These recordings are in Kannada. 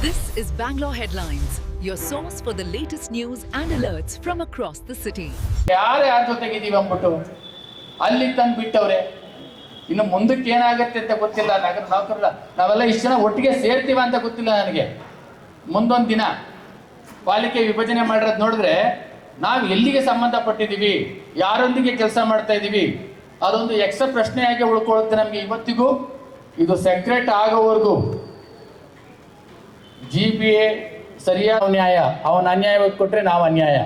This is Bangalore Headlines, your source for the latest news and alerts from across the city. ಯಾರ ಜೊತೆಗಿದ್ದೀವಿ ಅಂದ್ಬಿಟ್ಟು ಅಲ್ಲಿ ತಂದು ಬಿಟ್ಟವ್ರೆ. ಇನ್ನು ಮುಂದಕ್ಕೆ ಏನಾಗುತ್ತೆ ಅಂತ ಗೊತ್ತಿಲ್ಲ. ನಗರ ನೌಕರರ ನಾವೆಲ್ಲ ಇಷ್ಟು ಜನ ಒಟ್ಟಿಗೆ ಸೇರ್ತೀವ ಅಂತ ಗೊತ್ತಿಲ್ಲ ನನಗೆ. ಮುಂದೊಂದು ದಿನ ಪಾಲಿಕೆ ವಿಭಜನೆ ಮಾಡಿರೋದು ನೋಡಿದ್ರೆ ನಾವು ಎಲ್ಲಿಗೆ ಸಂಬಂಧಪಟ್ಟಿದ್ದೀವಿ, ಯಾರೊಂದಿಗೆ ಕೆಲಸ ಮಾಡ್ತಾ ಇದ್ದೀವಿ, ಅದೊಂದು ಪ್ರಶ್ನೆಯಾಗಿ ಉಳ್ಕೊಳ್ಳುತ್ತೆ ನಮಗೆ ಇವತ್ತಿಗೂ. ಇದು ಸೆಕ್ರೆಟ್ ಆಗೋವರೆಗೂ GPA ಸರಿಯಾದ ನ್ಯಾಯ, ಅವನ ಅನ್ಯಾಯವಾಗಿ ಕೊಟ್ಟರೆ ನಾವು ಅನ್ಯಾಯ.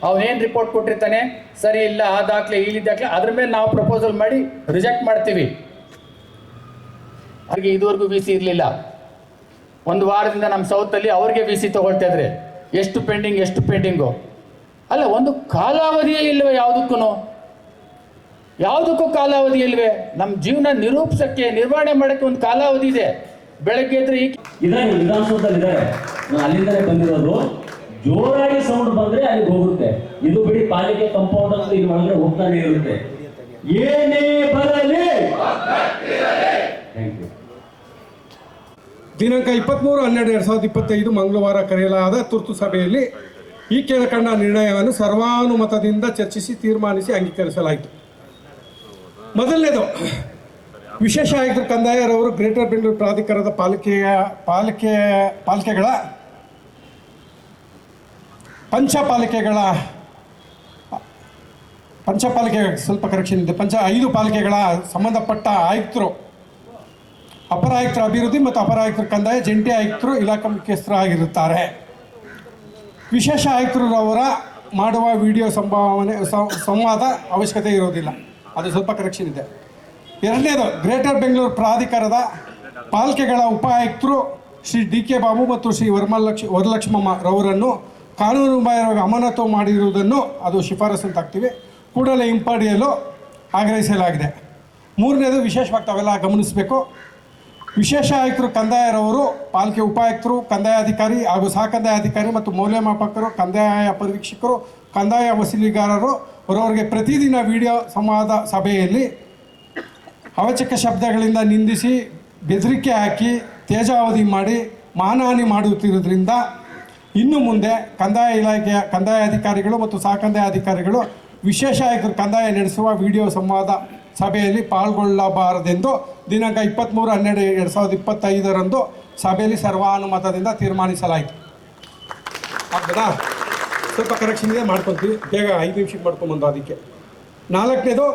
ಅವನೇನು ರಿಪೋರ್ಟ್ ಕೊಟ್ಟಿರ್ತಾನೆ ಸರಿ ಇಲ್ಲ, ಆ ದಾಖಲೆ ಇಲ್ಲಿ ದಾಖಲೆ, ಅದ್ರ ಮೇಲೆ ನಾವು ಪ್ರಪೋಸಲ್ ಮಾಡಿ ರಿಜೆಕ್ಟ್ ಮಾಡ್ತೀವಿ. ಹಾಗೆ ಇದುವರೆಗೂ VC ಇರಲಿಲ್ಲ. ಒಂದು ವಾರದಿಂದ ನಮ್ಮ ಸೌತಲ್ಲಿ ಅವ್ರಿಗೆ VC ತಗೊಳ್ತಾ ಇದ್ರೆ ಎಷ್ಟು ಪೆಂಡಿಂಗು ಅಲ್ಲ, ಒಂದು ಕಾಲಾವಧಿಯೇ ಇಲ್ವೇ ಯಾವುದಕ್ಕೂ ಕಾಲಾವಧಿ ಇಲ್ವೇ? ನಮ್ಮ ಜೀವನ ನಿರೂಪಿಸಕ್ಕೆ ನಿರ್ವಹಣೆ ಮಾಡೋಕ್ಕೆ ಒಂದು ಕಾಲಾವಧಿ ಇದೆ. ಬೆಳಗ್ಗೆ ಎದ್ರೆ ಇದಾರೆ ವಿಧಾನಸೌಧದಲ್ಲಿ ಇದ್ದಾರೆ, ನಾನು ಅಲ್ಲಿಂದಲೇ ಬಂದಿರೋದು. ಜೋರಾಗಿ ಸೌಂಡ್ ಬಂದ್ರೆ ಅಲ್ಲಿಗೆ ಹೋಗುತ್ತೆ. ಇದು ಬಿಡಿ ಪಾಲಿಕೆ ಕಂಪೌಂಡ್ ಅಂತ ಇಲ್ಲಿ ಒಳಗಡೆ ಹೋಗ್ತಾನೆ ಇರುತ್ತೆ. ಏನೇ ಬರಲಿ. Thank you. ದಿನಾಂಕ 23/12/2025 ಮಂಗಳವಾರ ಕರೆಯಲಾದ ತುರ್ತು ಸಭೆಯಲ್ಲಿ ಈ ಕೆಳಕಂಡ ನಿರ್ಣಯವನ್ನು ಸರ್ವಾನುಮತದಿಂದ ಚರ್ಚಿಸಿ ತೀರ್ಮಾನಿಸಿ ಅಂಗೀಕರಿಸಲಾಯಿತು. ಮೊದಲನೇದು, ವಿಶೇಷ ಆಯುಕ್ತರು ಕಂದಾಯರವರು ಗ್ರೇಟರ್ ಬೆಂಗಳೂರು ಪ್ರಾಧಿಕಾರದ ಪಾಲಿಕೆಗಳ ಪಂಚಪಾಲಿಕೆ ಸ್ವಲ್ಪ ಕರೆಕ್ಷನ್ ಇದೆ. 5 ಪಾಲಿಕೆಗಳ ಸಂಬಂಧಪಟ್ಟ ಆಯುಕ್ತರು, ಅಪರ ಆಯುಕ್ತರ ಅಭಿವೃದ್ಧಿ ಮತ್ತು ಅಪರ ಆಯುಕ್ತರ ಕಂದಾಯ, ಜಂಟಿ ಆಯುಕ್ತರು, ಇಲಾಖಾ ಮುಖ್ಯಸ್ಥರು ಆಗಿರುತ್ತಾರೆ. ವಿಶೇಷ ಆಯುಕ್ತರವರ ಮಾಡುವ ವಿಡಿಯೋ ಸಂವಾದ ಅವಶ್ಯಕತೆ ಇರೋದಿಲ್ಲ. ಅದು ಸ್ವಲ್ಪ ಕರೆಕ್ಷನ್ ಇದೆ. ಎರಡನೇದು, ಗ್ರೇಟರ್ ಬೆಂಗಳೂರು ಪ್ರಾಧಿಕಾರದ ಪಾಲಿಕೆಗಳ ಉಪ ಆಯುಕ್ತರು ಶ್ರೀ DK ಬಾಬು ಮತ್ತು ಶ್ರೀ ವರಲಕ್ಷ್ಮಮ್ಮ ರವರನ್ನು ಕಾನೂನುಬಾಹಿರವಾಗಿ ಅಮಾನತು ಮಾಡಿರುವುದನ್ನು ಅದು ಶಿಫಾರಸು ಅಂತ ಹಾಕ್ತೀವಿ, ಕೂಡಲೇ ಹಿಂಪಡೆಯಲು ಆಗ್ರಹಿಸಲಾಗಿದೆ. ಮೂರನೇದು, ವಿಶೇಷವಾಗಿ ತಾವೆಲ್ಲ ಗಮನಿಸಬೇಕು, ವಿಶೇಷ ಆಯುಕ್ತರು ಕಂದಾಯರವರು ಪಾಲಿಕೆ ಉಪಾಯುಕ್ತರು, ಕಂದಾಯಾಧಿಕಾರಿ ಹಾಗೂ ಸಹ ಕಂದಾಯಾಧಿಕಾರಿ ಮತ್ತು ಮೌಲ್ಯಮಾಪಕರು, ಕಂದಾಯ ಪರೀಕ್ಷಕರು, ಕಂದಾಯ ವಸೂಲಿಗಾರರು ಅವರವರಿಗೆ ಪ್ರತಿದಿನ ವಿಡಿಯೋ ಸಂವಾದ ಸಭೆಯಲ್ಲಿ ಅವಚಕ ಶಬ್ದಗಳಿಂದ ನಿಂದಿಸಿ, ಬೆದರಿಕೆ ಹಾಕಿ, ತೇಜಾವಧಿ ಮಾಡಿ ಮಾನಹಾನಿ ಮಾಡುತ್ತಿರುವುದರಿಂದ ಇನ್ನು ಮುಂದೆ ಕಂದಾಯ ಇಲಾಖೆಯ ಕಂದಾಯಾಧಿಕಾರಿಗಳು ಮತ್ತು ಸಹ ಕಂದಾಯಾಧಿಕಾರಿಗಳು ವಿಶೇಷ ಆಯುಕ್ತರು ಕಂದಾಯ ನಡೆಸುವ ವಿಡಿಯೋ ಸಂವಾದ ಸಭೆಯಲ್ಲಿ ಪಾಲ್ಗೊಳ್ಳಬಾರದೆಂದು ದಿನಾಂಕ 23/12/2025 ಸಭೆಯಲ್ಲಿ ಸರ್ವಾನುಮತದಿಂದ ತೀರ್ಮಾನಿಸಲಾಯಿತು. ಆಗ್ತದಾ? ಸ್ವಲ್ಪ ಕರೆಕ್ಷನ್ ಇದೆ, ಮಾಡ್ಕೊತೀವಿ. ಬೇಗ 5 ನಿಮಿಷಕ್ಕೆ ಮಾಡ್ಕೊಂಬಂದು. ಅದಕ್ಕೆ ನಾಲ್ಕನೇದು,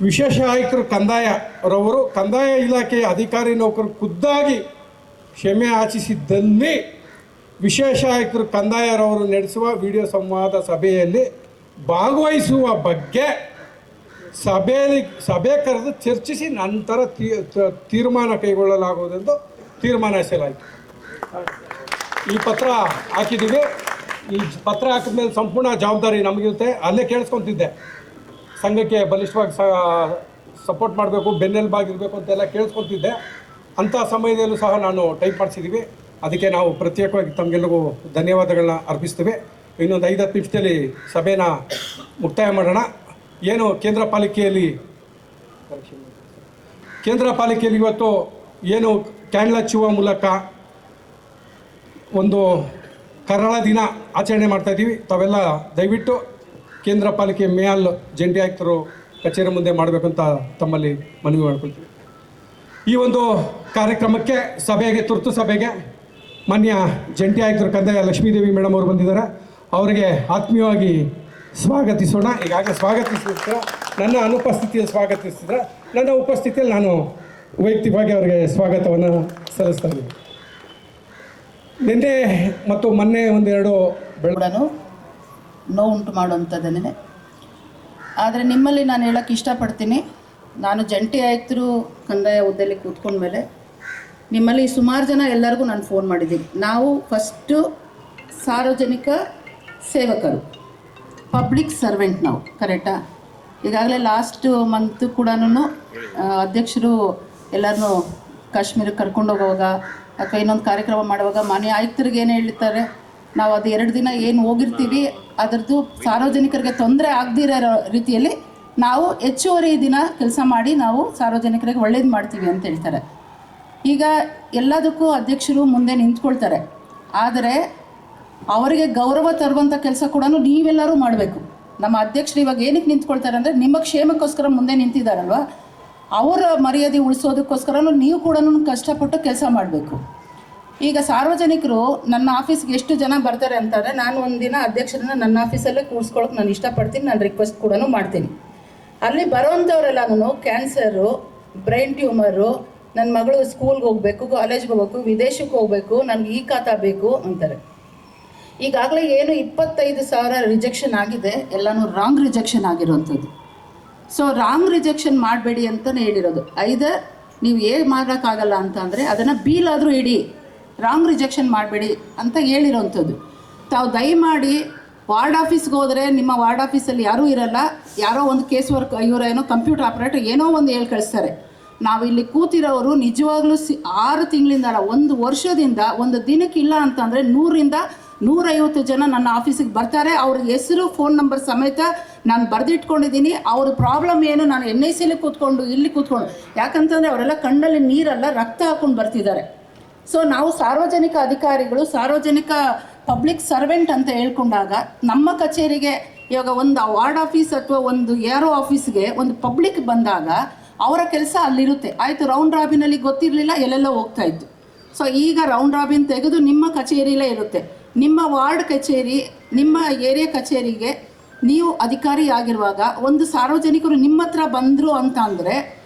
ವಿಶೇಷ ಆಯುಕ್ತರು ಕಂದಾಯರವರು ಕಂದಾಯ ಇಲಾಖೆಯ ಅಧಿಕಾರಿ ನೌಕರರು ಖುದ್ದಾಗಿ ಕ್ಷಮೆ ಯಾಚಿಸಿದ್ದಲ್ಲಿ ವಿಶೇಷ ಆಯುಕ್ತರು ಕಂದಾಯರವರು ನಡೆಸುವ ವಿಡಿಯೋ ಸಂವಾದ ಸಭೆಯಲ್ಲಿ ಭಾಗವಹಿಸುವ ಬಗ್ಗೆ ಸಭೆ ಕರೆದು ಚರ್ಚಿಸಿ ನಂತರ ತೀರ್ಮಾನ ಕೈಗೊಳ್ಳಲಾಗುವುದೆಂದು ತೀರ್ಮಾನಿಸಲಾಯಿತು. ಈ ಪತ್ರ ಹಾಕಿದ್ದೀವಿ. ಈ ಪತ್ರ ಹಾಕಿದ್ಮೇಲೆ ಸಂಪೂರ್ಣ ಜವಾಬ್ದಾರಿ ನಮಗಿರುತ್ತೆ. ಅಲ್ಲೇ ಕೇಳಿಸ್ಕೊತಿದ್ದೆ, ಸಂಘಕ್ಕೆ ಬಲಿಷ್ಠವಾಗಿ ಸಪೋರ್ಟ್ ಮಾಡಬೇಕು, ಬೆನ್ನೆಲುಬಾಗಿರಬೇಕು ಅಂತೆಲ್ಲ ಕೇಳಿಸ್ಕೊತಿದ್ದೆ. ಅಂಥ ಸಮಯದಲ್ಲೂ ಸಹ ನಾನು ಟೈಪ್ ಮಾಡಿಸಿದ್ದೀವಿ. ಅದಕ್ಕೆ ನಾವು ಪ್ರತ್ಯೇಕವಾಗಿ ತಮಗೆಲ್ಲರಿಗೂ ಧನ್ಯವಾದಗಳನ್ನ ಅರ್ಪಿಸ್ತೀವಿ. ಇನ್ನೊಂದು 5-10 ನಿಮಿಷದಲ್ಲಿ ಸಭೆನ ಮುಕ್ತಾಯ ಮಾಡೋಣ. ಏನು ಕೇಂದ್ರ ಪಾಲಿಕೆಯಲ್ಲಿ ಇವತ್ತು ಏನು ಕ್ಯಾಂಡಲ್ ಹಚ್ಚುವ ಮೂಲಕ ಒಂದು ಕರಾಳ ದಿನ ಆಚರಣೆ ಮಾಡ್ತಾಯಿದ್ದೀವಿ. ತಾವೆಲ್ಲ ದಯವಿಟ್ಟು ಕೇಂದ್ರ ಪಾಲಿಕೆ ಮೇಯಲ್ ಜಂಟಿ ಆಯುಕ್ತರು ಕಚೇರಿ ಮುಂದೆ ಮಾಡಬೇಕಂತ ತಮ್ಮಲ್ಲಿ ಮನವಿ ಮಾಡ್ಕೊಳ್ತೀವಿ. ಈ ಒಂದು ಕಾರ್ಯಕ್ರಮಕ್ಕೆ ತುರ್ತು ಸಭೆಗೆ ಮಾನ್ಯ ಜಂಟಿ ಆಯುಕ್ತರು ಕಂದಾಯ ಲಕ್ಷ್ಮೀದೇವಿ ಮೇಡಮ್ ಅವರು ಬಂದಿದ್ದಾರೆ. ಅವರಿಗೆ ಆತ್ಮೀಯವಾಗಿ ಸ್ವಾಗತಿಸೋಣ. ಈಗಾಗಲೇ ಸ್ವಾಗತಿಸಿದ್ರೆ ನನ್ನ ಅನುಪಸ್ಥಿತಿಯಲ್ಲಿ ಸ್ವಾಗತಿಸಿದ್ರೆ, ನನ್ನ ಉಪಸ್ಥಿತಿಯಲ್ಲಿ ನಾನು ವೈಯಕ್ತಿಕವಾಗಿ ಅವರಿಗೆ ಸ್ವಾಗತವನ್ನು ಸಲ್ಲಿಸ್ತಾ ಇದ್ದೀನಿ. ನಿನ್ನೆ ಮತ್ತು ಮೊನ್ನೆ ಒಂದೆರಡು ಬೆಳವಣಿಗೆ ನೋವುಂಟು ಮಾಡುವಂಥದ್ದನ್ನೇ. ಆದರೆ ನಿಮ್ಮಲ್ಲಿ ನಾನು ಹೇಳೋಕ್ಕೆ ಇಷ್ಟಪಡ್ತೀನಿ, ನಾನು ಜಂಟಿ ಆಯುಕ್ತರು ಕಂದಾಯ ಹುದ್ದೆಯಲ್ಲಿ ಕೂತ್ಕೊಂಡ್ಮೇಲೆ ನಿಮ್ಮಲ್ಲಿ ಸುಮಾರು ಜನ ಎಲ್ಲರಿಗೂ ನಾನು ಫೋನ್ ಮಾಡಿದ್ದೀನಿ. ನಾವು ಫಸ್ಟು ಸಾರ್ವಜನಿಕ ಸೇವಕರು, ಪಬ್ಲಿಕ್ ಸರ್ವೆಂಟ್ ನಾವು, ಕರೆಕ್ಟಾ? ಈಗಾಗಲೇ ಲಾಸ್ಟ್ ಮಂತ್ ಕೂಡ ಅಧ್ಯಕ್ಷರು ಎಲ್ಲರನ್ನೂ ಕಾಶ್ಮೀರಕ್ಕೆ ಕರ್ಕೊಂಡು ಹೋಗುವಾಗ ಅಥವಾ ಇನ್ನೊಂದು ಕಾರ್ಯಕ್ರಮ ಮಾಡುವಾಗ ಮಾನ್ಯ ಆಯುಕ್ತರಿಗೆ ಏನು ಹೇಳ್ತಾರೆ, ನಾವು ಅದು 2 ದಿನ ಏನು ಹೋಗಿರ್ತೀವಿ ಅದರದ್ದು ಸಾರ್ವಜನಿಕರಿಗೆ ತೊಂದರೆ ಆಗದಿರೋ ರೀತಿಯಲ್ಲಿ ನಾವು ಹೆಚ್ಚುವರಿ ದಿನ ಕೆಲಸ ಮಾಡಿ ನಾವು ಸಾರ್ವಜನಿಕರಿಗೆ ಒಳ್ಳೇದು ಮಾಡ್ತೀವಿ ಅಂತ ಹೇಳ್ತಾರೆ. ಈಗ ಎಲ್ಲದಕ್ಕೂ ಅಧ್ಯಕ್ಷರು ಮುಂದೆ ನಿಂತ್ಕೊಳ್ತಾರೆ, ಆದರೆ ಅವರಿಗೆ ಗೌರವ ತರುವಂಥ ಕೆಲಸ ಕೂಡ ನೀವೆಲ್ಲರೂ ಮಾಡಬೇಕು. ನಮ್ಮ ಅಧ್ಯಕ್ಷರು ಇವಾಗ ಏನಕ್ಕೆ ನಿಂತ್ಕೊಳ್ತಾರೆ ಅಂದರೆ ನಿಮ್ಮ ಕ್ಷೇಮಕ್ಕೋಸ್ಕರ ಮುಂದೆ ನಿಂತಿದ್ದಾರಲ್ವ, ಅವರ ಮರ್ಯಾದೆ ಉಳಿಸೋದಕ್ಕೋಸ್ಕರ ನೀವು ಕೂಡ ಕಷ್ಟಪಟ್ಟು ಕೆಲಸ ಮಾಡಬೇಕು. ಈಗ ಸಾರ್ವಜನಿಕರು ನನ್ನ ಆಫೀಸ್ಗೆ ಎಷ್ಟು ಜನ ಬರ್ತಾರೆ ಅಂತಂದರೆ, ನಾನು ಒಂದಿನ ಅಧ್ಯಕ್ಷರನ್ನ ನನ್ನ ಆಫೀಸಲ್ಲೇ ಕೂರಿಸ್ಕೊಳ್ಳೋಕೆ ನಾನು ಇಷ್ಟಪಡ್ತೀನಿ, ನಾನು ರಿಕ್ವೆಸ್ಟ್ ಕೂಡ ಮಾಡ್ತೀನಿ. ಅಲ್ಲಿ ಬರೋವಂಥವ್ರೆಲ್ಲನೂ ಕ್ಯಾನ್ಸರು, ಬ್ರೈನ್ ಟ್ಯೂಮರು, ನನ್ನ ಮಗಳು ಸ್ಕೂಲ್ಗೆ ಹೋಗಬೇಕು, ಕಾಲೇಜ್ಗೆ ಹೋಗ್ಬೇಕು, ವಿದೇಶಕ್ಕೆ ಹೋಗಬೇಕು, ನನಗೆ ಈ ಖಾತಾ ಬೇಕು ಅಂತಾರೆ. ಈಗಾಗಲೇ ಏನು 25,000 ರಿಜೆಕ್ಷನ್ ಆಗಿದೆ, ಎಲ್ಲನೂ ರಾಂಗ್ ರಿಜೆಕ್ಷನ್ ಆಗಿರೋವಂಥದ್ದು. ಸೊ ರಾಂಗ್ ರಿಜೆಕ್ಷನ್ ಮಾಡಬೇಡಿ ಅಂತಲೇ ಹೇಳಿರೋದು. ಐದರ್ ನೀವು ಮಾಡೋಕ್ಕಾಗಲ್ಲ ಅಂತ ಅಂದರೆ ಅದನ್ನು ಬೀಲಾದರೂ ಇಡಿ, ರಾಂಗ್ ರಿಜೆಕ್ಷನ್ ಮಾಡಬೇಡಿ ಅಂತ ಹೇಳಿರೋವಂಥದ್ದು. ತಾವು ದಯಮಾಡಿ ವಾರ್ಡ್ ಆಫೀಸ್ಗೆ ಹೋದರೆ ನಿಮ್ಮ ವಾರ್ಡ್ ಆಫೀಸಲ್ಲಿ ಯಾರೂ ಇರಲ್ಲ, ಯಾರೋ ಒಂದು ಕೇಸ್ ವರ್ಕ್ ಇವರೇನೋ ಕಂಪ್ಯೂಟರ್ ಆಪ್ರೇಟರ್ ಏನೋ ಒಂದು ಹೇಳಿ ಕಳಿಸ್ತಾರೆ. ನಾವು ಇಲ್ಲಿ ಕೂತಿರೋರು ನಿಜವಾಗ್ಲೂ 6 ತಿಂಗಳಿಂದ ಅಲ್ಲ, 1 ವರ್ಷದಿಂದ ಒಂದು ದಿನಕ್ಕಿಲ್ಲ ಅಂತಂದರೆ 100ರಿಂದ 150 ಜನ ನನ್ನ ಆಫೀಸಿಗೆ ಬರ್ತಾರೆ. ಅವ್ರ ಹೆಸರು, ಫೋನ್ ನಂಬರ್ ಸಮೇತ ನಾನು ಬರೆದಿಟ್ಕೊಂಡಿದ್ದೀನಿ. ಅವ್ರ ಪ್ರಾಬ್ಲಮ್ ಏನು, ನಾನು NICಲಿ ಕೂತ್ಕೊಂಡು ಇಲ್ಲಿ ಕೂತ್ಕೊಂಡು, ಯಾಕಂತಂದರೆ ಅವರೆಲ್ಲ ಕಣ್ಣಲ್ಲಿ ನೀರಲ್ಲ ರಕ್ತ ಹಾಕ್ಕೊಂಡು ಬರ್ತಿದ್ದಾರೆ. ಸೊ ನಾವು ಸಾರ್ವಜನಿಕ ಅಧಿಕಾರಿಗಳು, ಸಾರ್ವಜನಿಕ ಪಬ್ಲಿಕ್ ಸರ್ವೆಂಟ್ ಅಂತ ಹೇಳ್ಕೊಂಡಾಗ ನಮ್ಮ ಕಚೇರಿಗೆ ಇವಾಗ ಒಂದು ವಾರ್ಡ್ ಆಫೀಸ್ ಅಥವಾ ಒಂದು ಯಾರೋ ಆಫೀಸ್ಗೆ ಒಂದು ಪಬ್ಲಿಕ್ ಬಂದಾಗ ಅವರ ಕೆಲಸ ಅಲ್ಲಿರುತ್ತೆ. ಆಯಿತು, ರೌಂಡ್ ರಾಬಿನಲ್ಲಿ ಗೊತ್ತಿರಲಿಲ್ಲ, ಎಲ್ಲೆಲ್ಲೋ ಹೋಗ್ತಾ ಇತ್ತು. ಸೊ ಈಗ ರೌಂಡ್ ರಾಬಿನ್ ತೆಗೆದು ನಿಮ್ಮ ಕಚೇರಿಯಲ್ಲೇ ಇರುತ್ತೆ. ನಿಮ್ಮ ವಾರ್ಡ್ ಕಚೇರಿ, ನಿಮ್ಮ ಏರಿಯಾ ಕಚೇರಿಗೆ ನೀವು ಅಧಿಕಾರಿ ಆಗಿರುವಾಗ ಒಂದು ಸಾರ್ವಜನಿಕರು ನಿಮ್ಮ ಹತ್ರ ಬಂದರು ಅಂತ ಅಂದರೆ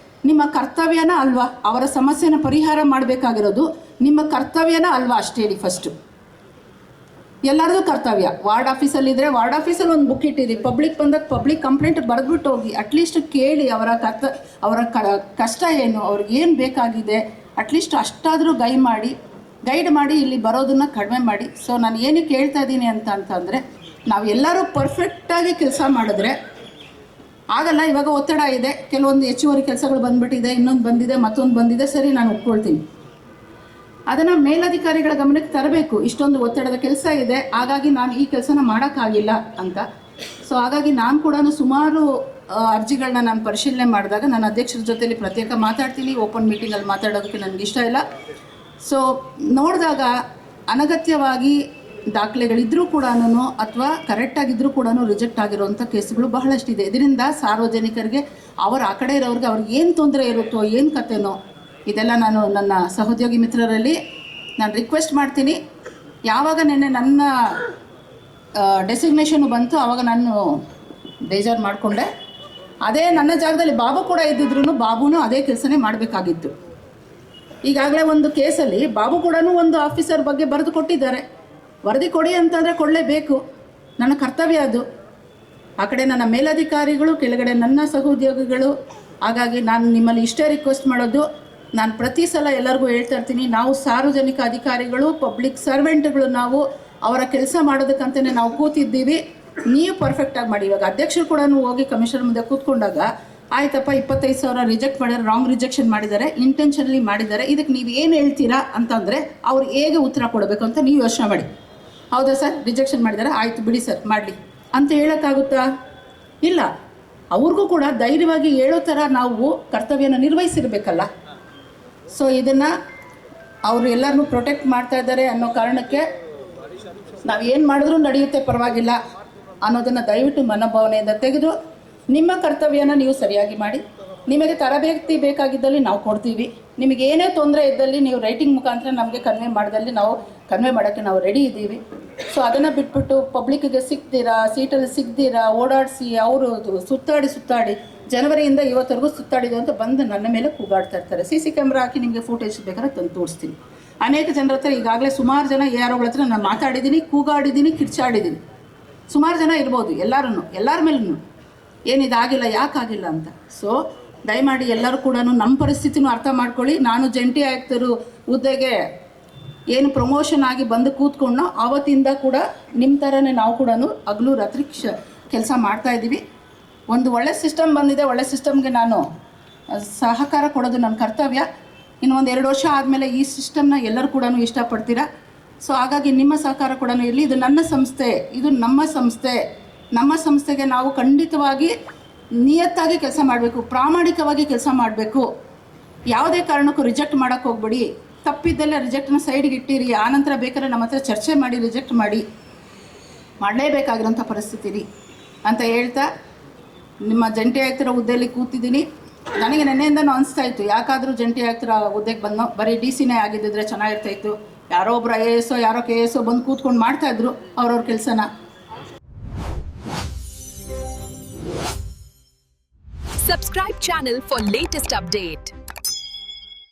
ನಿಮ್ಮ ಕರ್ತವ್ಯನ ಅಲ್ವಾ, ಅವರ ಸಮಸ್ಯೆನ ಪರಿಹಾರ ಮಾಡಬೇಕಾಗಿರೋದು ನಿಮ್ಮ ಕರ್ತವ್ಯನ ಅಲ್ವಾ ಅಷ್ಟೇ ಹೇಳಿ. ಫಸ್ಟು ಎಲ್ಲರದು ಕರ್ತವ್ಯ. ವಾರ್ಡ್ ಆಫೀಸಲ್ಲಿದ್ದರೆ ವಾರ್ಡ್ ಆಫೀಸಲ್ಲಿ ಒಂದು ಬುಕ್ ಇಟ್ಟಿರಿ, ಪಬ್ಲಿಕ್ ಬಂದಾಗ ಪಬ್ಲಿಕ್ ಕಂಪ್ಲೇಂಟ್ ಬರೆದ್ಬಿಟ್ಟು ಹೋಗಿ, ಅಟ್ಲೀಸ್ಟ್ ಕೇಳಿ ಅವರ ಕಷ್ಟ ಏನು, ಅವ್ರಿಗೆ ಏನು ಬೇಕಾಗಿದೆ, ಅಟ್ಲೀಸ್ಟ್ ಅಷ್ಟಾದರೂ ಗೈಡ್ ಮಾಡಿ ಇಲ್ಲಿ ಬರೋದನ್ನು ಕಡಿಮೆ ಮಾಡಿ. ಸೊ ನಾನು ಏನಕ್ಕೆ ಹೇಳ್ತಾ ಇದ್ದೀನಿ ಅಂತಂದರೆ, ನಾವು ಎಲ್ಲರೂ ಪರ್ಫೆಕ್ಟಾಗಿ ಕೆಲಸ ಮಾಡಿದ್ರೆ ಆಗಲ್ಲ. ಇವಾಗ ಒತ್ತಡ ಇದೆ, ಕೆಲವೊಂದು ಹೆಚ್ಚುವರಿ ಕೆಲಸಗಳು ಬಂದುಬಿಟ್ಟಿದೆ, ಇನ್ನೊಂದು ಬಂದಿದೆ, ಮತ್ತೊಂದು ಬಂದಿದೆ, ಸರಿ ನಾನು ಒಪ್ಕೊಳ್ತೀನಿ. ಅದನ್ನು ಮೇಲಧಿಕಾರಿಗಳ ಗಮನಕ್ಕೆ ತರಬೇಕು. ಇಷ್ಟೊಂದು ಒತ್ತಡದ ಕೆಲಸ ಇದೆ, ಹಾಗಾಗಿ ನಾನು ಈ ಕೆಲಸನ ಮಾಡೋಕ್ಕಾಗಿಲ್ಲ ಅಂತ. ಸೊ ಹಾಗಾಗಿ ನಾನು ಕೂಡ ಸುಮಾರು ಅರ್ಜಿಗಳನ್ನ ನಾನು ಪರಿಶೀಲನೆ ಮಾಡಿದಾಗ ನನ್ನ ಅಧ್ಯಕ್ಷರ ಜೊತೆಲಿ ಪ್ರತ್ಯೇಕ ಮಾತಾಡ್ತೀನಿ, ಓಪನ್ ಮೀಟಿಂಗಲ್ಲಿ ಮಾತಾಡೋದಕ್ಕೆ ನನಗೆ ಇಷ್ಟ ಇಲ್ಲ. ಸೊ ನೋಡಿದಾಗ ಅನಗತ್ಯವಾಗಿ ದಾಖಲೆಗಳಿದ್ದರೂ ಕೂಡ ಅಥವಾ ಕರೆಕ್ಟಾಗಿದ್ದರೂ ಕೂಡ ರಿಜೆಕ್ಟ್ ಆಗಿರೋವಂಥ ಕೇಸುಗಳು ಬಹಳಷ್ಟಿದೆ. ಇದರಿಂದ ಸಾರ್ವಜನಿಕರಿಗೆ ಆ ಕಡೆ ಇರೋರಿಗೆ ಅವ್ರಿಗೆ ಏನು ತೊಂದರೆ ಇರುತ್ತೋ, ಏನು ಕಥೆನೋ, ಇದೆಲ್ಲ ನಾನು ನನ್ನ ಸಹೋದ್ಯೋಗಿ ಮಿತ್ರರಲ್ಲಿ ನಾನು ರಿಕ್ವೆಸ್ಟ್ ಮಾಡ್ತೀನಿ. ಯಾವಾಗ ನೆನ್ನೆ ನನ್ನ ಡೆಸಿಗ್ನೇಷನು ಬಂತು ಆವಾಗ ನಾನು ಬೇಜಾರು ಮಾಡಿಕೊಂಡೆ. ಅದೇ ನನ್ನ ಜಾಗದಲ್ಲಿ ಬಾಬು ಕೂಡ ಇದ್ದಿದ್ರು ಬಾಬುನೂ ಅದೇ ಕೆಲಸನೇ ಮಾಡಬೇಕಾಗಿತ್ತು. ಈಗಾಗಲೇ ಒಂದು ಕೇಸಲ್ಲಿ ಬಾಬು ಕೂಡ ಒಂದು ಆಫೀಸರ್ ಬಗ್ಗೆ ಬರೆದು ಕೊಟ್ಟಿದ್ದಾರೆ. ವರದಿ ಕೊಡಿ ಅಂತಂದರೆ ಕೊಡಲೇಬೇಕು, ನನ್ನ ಕರ್ತವ್ಯ ಅದು. ಆ ಕಡೆ ನನ್ನ ಮೇಲಧಿಕಾರಿಗಳು, ಕೆಳಗಡೆ ನನ್ನ ಸಹೋದ್ಯೋಗಿಗಳು. ಹಾಗಾಗಿ ನಾನು ನಿಮ್ಮಲ್ಲಿ ಇಷ್ಟೇ ರಿಕ್ವೆಸ್ಟ್ ಮಾಡೋದು, ನಾನು ಪ್ರತಿ ಸಲ ಎಲ್ಲರಿಗೂ ಹೇಳ್ತಾ ಇರ್ತೀನಿ, ನಾವು ಸಾರ್ವಜನಿಕ ಅಧಿಕಾರಿಗಳು, ಪಬ್ಲಿಕ್ ಸರ್ವೆಂಟ್ಗಳು, ನಾವು ಅವರ ಕೆಲಸ ಮಾಡೋದಕ್ಕಂತಲೇ ನಾವು ಕೂತಿದ್ದೀವಿ. ನೀವು ಪರ್ಫೆಕ್ಟಾಗಿ ಮಾಡಿ. ಇವಾಗ ಅಧ್ಯಕ್ಷರು ಕೂಡ ಹೋಗಿ ಕಮಿಷನರ್ ಮುಂದೆ ಕೂತ್ಕೊಂಡಾಗ, ಆಯ್ತಪ್ಪ 25,000 ರಿಜೆಕ್ಟ್ ಮಾಡಿದ್ದಾರೆ, ರಾಂಗ್ ರಿಜೆಕ್ಷನ್ ಮಾಡಿದ್ದಾರೆ, ಇಂಟೆನ್ಷನ್ಲಿ ಮಾಡಿದ್ದಾರೆ, ಇದಕ್ಕೆ ನೀವು ಏನು ಹೇಳ್ತೀರಾ ಅಂತಂದರೆ ಅವ್ರು ಹೇಗೆ ಉತ್ತರ ಕೊಡಬೇಕು ಅಂತ ನೀವು ಯೋಚನೆ ಮಾಡಿ. ಹೌದಾ ಸರ್, ರಿಜೆಕ್ಷನ್ ಮಾಡಿದ್ದಾರೆ, ಆಯಿತು ಬಿಡಿ ಸರ್ ಮಾಡಲಿ ಅಂತ ಹೇಳೋಕ್ಕಾಗುತ್ತಾ? ಇಲ್ಲ. ಅವ್ರಿಗೂ ಕೂಡ ಧೈರ್ಯವಾಗಿ ಹೇಳೋ ಥರ ನಾವು ಕರ್ತವ್ಯನ ನಿರ್ವಹಿಸಿರ್ಬೇಕಲ್ಲ. ಸೊ ಇದನ್ನು ಅವರು ಎಲ್ಲರನ್ನೂ ಪ್ರೊಟೆಕ್ಟ್ ಮಾಡ್ತಾ ಇದ್ದಾರೆ ಅನ್ನೋ ಕಾರಣಕ್ಕೆ ನಾವು ಏನು ಮಾಡಿದ್ರೂ ನಡೆಯುತ್ತೆ, ಪರವಾಗಿಲ್ಲ ಅನ್ನೋದನ್ನು ದಯವಿಟ್ಟು ಮನೋಭಾವನೆಯಿಂದ ತೆಗೆದು ನಿಮ್ಮ ಕರ್ತವ್ಯನ ನೀವು ಸರಿಯಾಗಿ ಮಾಡಿ. ನಿಮಗೆ ತರಬೇತಿ ಬೇಕಾಗಿದ್ದಲ್ಲಿ ನಾವು ಕೊಡ್ತೀವಿ. ನಿಮಗೆ ಏನೇ ತೊಂದರೆ ಇದ್ದಲ್ಲಿ ನೀವು ರೈಟಿಂಗ್ ಮುಖಾಂತರ ನಮಗೆ ಕನ್ವೆ ಮಾಡಿದಲ್ಲಿ ನಾವು ಕನ್ವೆ ಮಾಡೋಕ್ಕೆ ನಾವು ರೆಡಿ ಇದ್ದೀವಿ. ಸೊ ಅದನ್ನು ಬಿಟ್ಬಿಟ್ಟು ಪಬ್ಲಿಕ್ಕಿಗೆ ಸಿಗ್ತೀರಾ, ಸೀಟಲ್ಲಿ ಸಿಗ್ದಿರಾ ಓಡಾಡಿಸಿ ಅವರು ಸುತ್ತಾಡಿ ಜನವರಿಯಿಂದ ಇವತ್ತರೆಗೂ ಸುತ್ತಾಡಿದ್ರು ಅಂತ ಬಂದು ನನ್ನ ಮೇಲೆ ಕೂಗಾಡ್ತಾ ಇರ್ತಾರೆ. CC ಕ್ಯಾಮ್ರಾ ಹಾಕಿ ನಿಮಗೆ ಫೋಟೇಜ್ ಬೇಕಾದ್ರೆ ತಂದು ತೋರಿಸ್ತೀನಿ. ಅನೇಕ ಜನರ ಹತ್ರ ಈಗಾಗಲೇ ಸುಮಾರು ಜನ ಯಾರೋಗಳ ಹತ್ರ ನಾನು ಮಾತಾಡಿದ್ದೀನಿ, ಕೂಗಾಡಿದ್ದೀನಿ, ಕಿರ್ಚಾಡಿದ್ದೀನಿ. ಸುಮಾರು ಜನ ಇರ್ಬೋದು, ಎಲ್ಲರ ಮೇಲೂ ಏನಿದಾಗಿಲ್ಲ, ಯಾಕಾಗಿಲ್ಲ ಅಂತ. ಸೊ ದಯಮಾಡಿ ಎಲ್ಲರೂ ಕೂಡ ನಮ್ಮ ಪರಿಸ್ಥಿತಿನೂ ಅರ್ಥ ಮಾಡ್ಕೊಳ್ಳಿ. ನಾನು ಜಂಟಿ ಆಯುಕ್ತರು ಹುದ್ದೆಗೆ ಏನು ಪ್ರಮೋಷನ್ ಆಗಿ ಬಂದು ಕೂತ್ಕೊಂಡು ಆವತ್ತಿಂದ ಕೂಡ ನಿಮ್ಮ ಥರನೇ ನಾವು ಕೂಡ ಹಗಲು ರಾತ್ರಿ ಕೆಲಸ ಮಾಡ್ತಾಯಿದ್ದೀವಿ. ಒಂದು ಒಳ್ಳೆ ಸಿಸ್ಟಮ್ ಬಂದಿದೆ, ಒಳ್ಳೆ ಸಿಸ್ಟಮ್ಗೆ ನಾನು ಸಹಕಾರ ಕೊಡೋದು ನನ್ನ ಕರ್ತವ್ಯ. ಇನ್ನು ಒಂದು 2 ವರ್ಷ ಆದಮೇಲೆ ಈ ಸಿಸ್ಟಮ್ನ ಎಲ್ಲರೂ ಕೂಡ ಇಷ್ಟಪಡ್ತೀರಾ. ಸೊ ಹಾಗಾಗಿ ನಿಮ್ಮ ಸಹಕಾರ ಕೂಡ ಇರಲಿ. ಇದು ನನ್ನ ಸಂಸ್ಥೆ, ಇದು ನಮ್ಮ ಸಂಸ್ಥೆಗೆ ನಾವು ಖಂಡಿತವಾಗಿ ನಿಯತ್ತಾಗಿ ಕೆಲಸ ಮಾಡಬೇಕು, ಪ್ರಾಮಾಣಿಕವಾಗಿ ಕೆಲಸ ಮಾಡಬೇಕು. ಯಾವುದೇ ಕಾರಣಕ್ಕೂ ರಿಜೆಕ್ಟ್ ಮಾಡೋಕ್ಕೆ ಹೋಗ್ಬೇಡಿ. ತಪ್ಪಿದ್ದೆಲ್ಲ ರಿಜೆಕ್ಟ್ನ ಸೈಡ್ಗೆ ಇಟ್ಟಿರಿ. ಆನಂತರ ಬೇಕಾದ್ರೆ ನಮ್ಮ ಹತ್ರ ಚರ್ಚೆ ಮಾಡಿ ರಿಜೆಕ್ಟ್ ಮಾಡಿ, ಮಾಡಲೇಬೇಕಾಗಿರೋಂಥ ಪರಿಸ್ಥಿತಿ ರೀ ಅಂತ ಹೇಳ್ತಾ ನಿಮ್ಮ ಜಂಟಿ ಆಯುಕ್ತರ ಹುದ್ದೆಯಲ್ಲಿ ಕೂತಿದ್ದೀನಿ. ನನಗೆ ನೆನ್ನೆಯಿಂದನೂ ಅನಿಸ್ತಾ ಇತ್ತು, ಯಾಕಾದರೂ ಜಂಟಿ ಆಯುಕ್ತರ ಹುದ್ದೆಗೆ ಬಂದು ಬರೀ DC ನೇ ಆಗಿದ್ದಿದ್ರೆ ಚೆನ್ನಾಗಿರ್ತಾಯಿತ್ತು. ಯಾರೋ ಒಬ್ಬರು IAS ಯಾರೋ KS ಬಂದು ಕೂತ್ಕೊಂಡು ಮಾಡ್ತಾಯಿದ್ರು ಅವ್ರವ್ರ ಕೆಲಸನ. Subscribe channel for latest update.